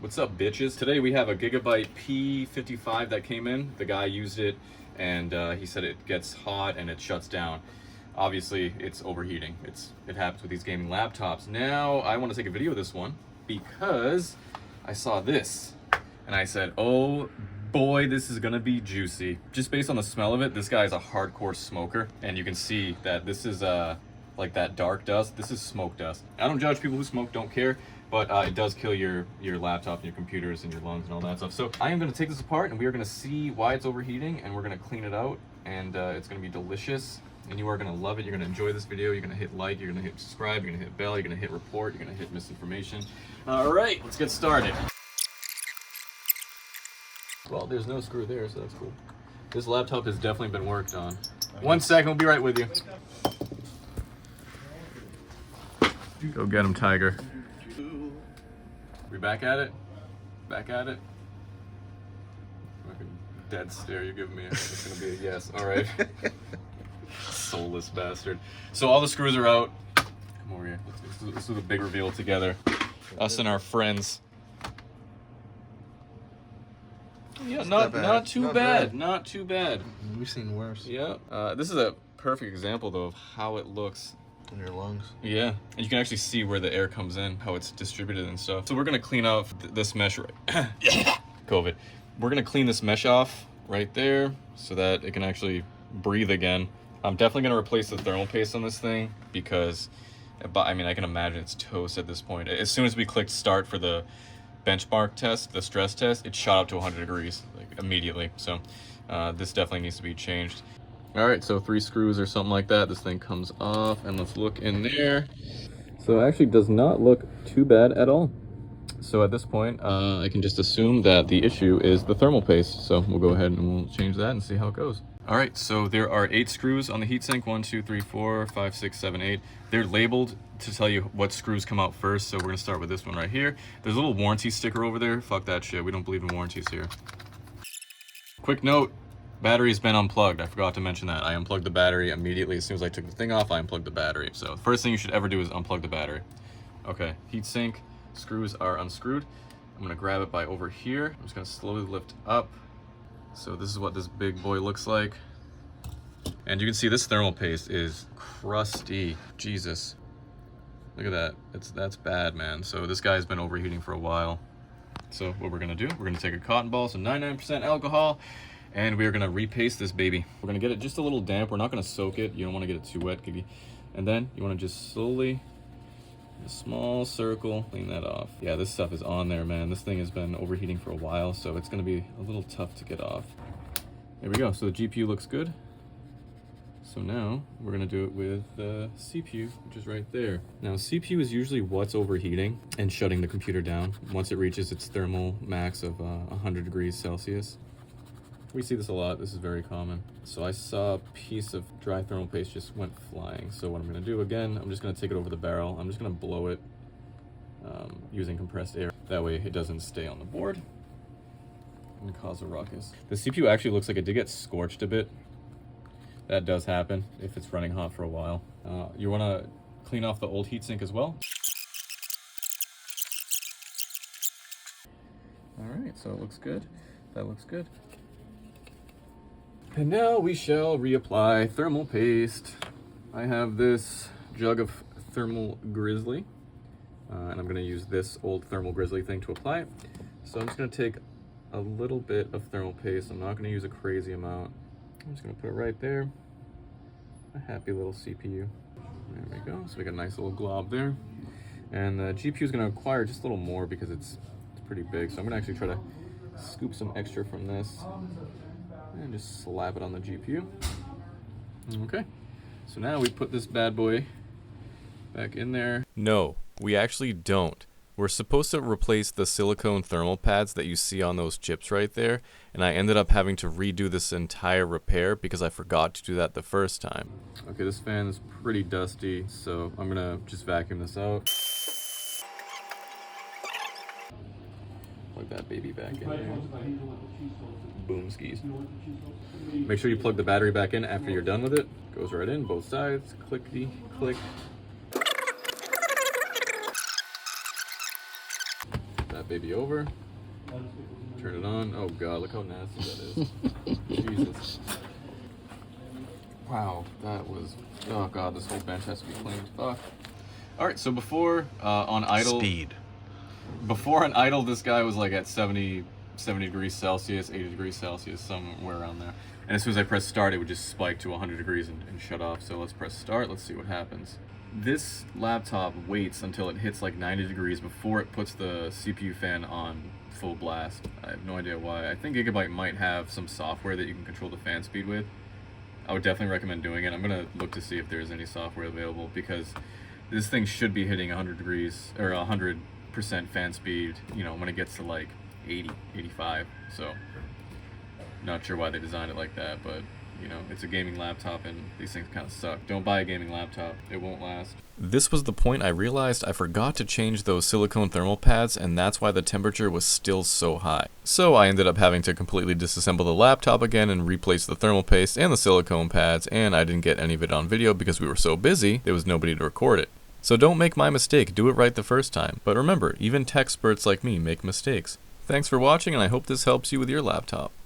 What's up, bitches? Today we have a Gigabyte P55 that came in. The guy used it and he said it gets hot and it shuts down. Obviously, it's overheating. It happens with these gaming laptops. Now, I want to take a video of this one because I saw this and I said, oh boy, this is gonna be juicy. Just based on the smell of it, this guy is a hardcore smoker, and you can see that this is like that dark dust. This is smoke dust. I don't judge people who smoke, don't care, but it does kill your laptop and your computers and your lungs and all that stuff. So I am going to take this apart and we are going to see why it's overheating, and we're going to clean it out, and it's going to be delicious and you are going to love it. You're going to enjoy this video. You're going to hit like, you're going to hit subscribe, you're going to hit bell, you're going to hit report, you're going to hit misinformation. All right, let's get started. Well, there's no screw there, so that's cool. This laptop has definitely been worked on. 1 second, we'll be right with you. Go get him, Tiger. We back at it? Back at it? Fucking dead stare you're giving me. It's gonna be a yes. All right. Soulless bastard. So all the screws are out. Come over here. Let's do the big reveal together. Us and our friends. Yeah, not too bad. Not too bad. We've seen worse. Yeah. This is a perfect example though of how it looks in your lungs. Yeah, and you can actually see where the air comes in, how it's distributed and stuff. So we're gonna clean off this mesh right. COVID. We're gonna clean this mesh off right there so that it can actually breathe again. I'm definitely gonna replace the thermal paste on this thing because, I mean, I can imagine it's toast at this point. As soon as we clicked start for the benchmark test, the stress test, it shot up to 100 degrees like immediately. So this definitely needs to be changed. All right, so 3 screws or something like that. This thing comes off, and let's look in there. So it actually does not look too bad at all. So at this point, I can just assume that the issue is the thermal paste. So we'll go ahead and we'll change that and see how it goes. All right, so there are 8 screws on the heatsink. 1, 2, 3, 4, 5, 6, 7, 8. They're labeled to tell you what screws come out first. So we're gonna start with this one right here. There's a little warranty sticker over there. Fuck that shit. We don't believe in warranties here. Quick note. Battery's been unplugged. I forgot to mention that. I unplugged the battery immediately. As soon as I took the thing off, I unplugged the battery. So the first thing you should ever do is unplug the battery. Okay, heatsink screws are unscrewed. I'm gonna grab it by over here. I'm just gonna slowly lift up. So this is what this big boy looks like. And you can see this thermal paste is crusty. Jesus. Look at that. That's bad, man. So this guy's been overheating for a while. So what we're gonna do, we're gonna take a cotton ball, so 99% alcohol, and we are gonna repaste this baby. We're gonna get it just a little damp. We're not gonna soak it. You don't wanna get it too wet, Giggy. And then you wanna just slowly, a small circle, clean that off. Yeah, this stuff is on there, man. This thing has been overheating for a while, so it's gonna be a little tough to get off. There we go, so the GPU looks good. So now we're gonna do it with the CPU, which is right there. Now CPU is usually what's overheating and shutting the computer down once it reaches its thermal max of 100 degrees Celsius. We see this a lot. This is very common. So I saw a piece of dry thermal paste just went flying. So what I'm gonna do again, I'm just gonna take it over the barrel. I'm just gonna blow it using compressed air. That way it doesn't stay on the board and cause a ruckus. The CPU actually looks like it did get scorched a bit. That does happen if it's running hot for a while. You wanna clean off the old heatsink as well. All right, so it looks good. That looks good. And now we shall reapply thermal paste. I have this jug of thermal grizzly, and I'm gonna use this old thermal grizzly thing to apply it. So I'm just gonna take a little bit of thermal paste. I'm not gonna use a crazy amount. I'm just gonna put it right there. A happy little CPU. There we go. So we got a nice little glob there. And the GPU is gonna require just a little more because it's pretty big. So I'm gonna actually try to scoop some extra from this and just slap it on the GPU. Okay, so now we put this bad boy back in there. No, we actually don't. We're supposed to replace the silicone thermal pads that you see on those chips right there, and I ended up having to redo this entire repair because I forgot to do that the first time. Okay, this fan is pretty dusty, so I'm gonna just vacuum this out. Plug that baby back in there. Boom skis. Make sure you plug the battery back in after you're done with it. Goes right in, both sides, clickety click. that baby over. Turn it on. Oh god, look how nasty that is. Jesus. Wow, that was... Oh god, this whole bench has to be cleaned. Fuck. Alright, so before on idle... Speed. Before on idle, this guy was like at 70 degrees Celsius, 80 degrees Celsius, somewhere around there. And as soon as I press start, it would just spike to 100 degrees and shut off. So let's press start, let's see what happens. This laptop waits until it hits like 90 degrees before it puts the CPU fan on full blast. I have no idea why. I think Gigabyte might have some software that you can control the fan speed with. I would definitely recommend doing it. I'm gonna look to see if there's any software available, because this thing should be hitting 100 degrees or 100% fan speed, you know, when it gets to like 80, 85. So not sure why they designed it like that, but you know, it's a gaming laptop and these things kind of suck. Don't buy a gaming laptop, it won't last. This was the point I realized I forgot to change those silicone thermal pads, and that's why the temperature was still so high. So I ended up having to completely disassemble the laptop again and replace the thermal paste and the silicone pads, and I didn't get any of it on video because we were so busy, there was nobody to record it. So don't make my mistake, do it right the first time. But remember, even tech experts like me make mistakes. Thanks for watching, and I hope this helps you with your laptop.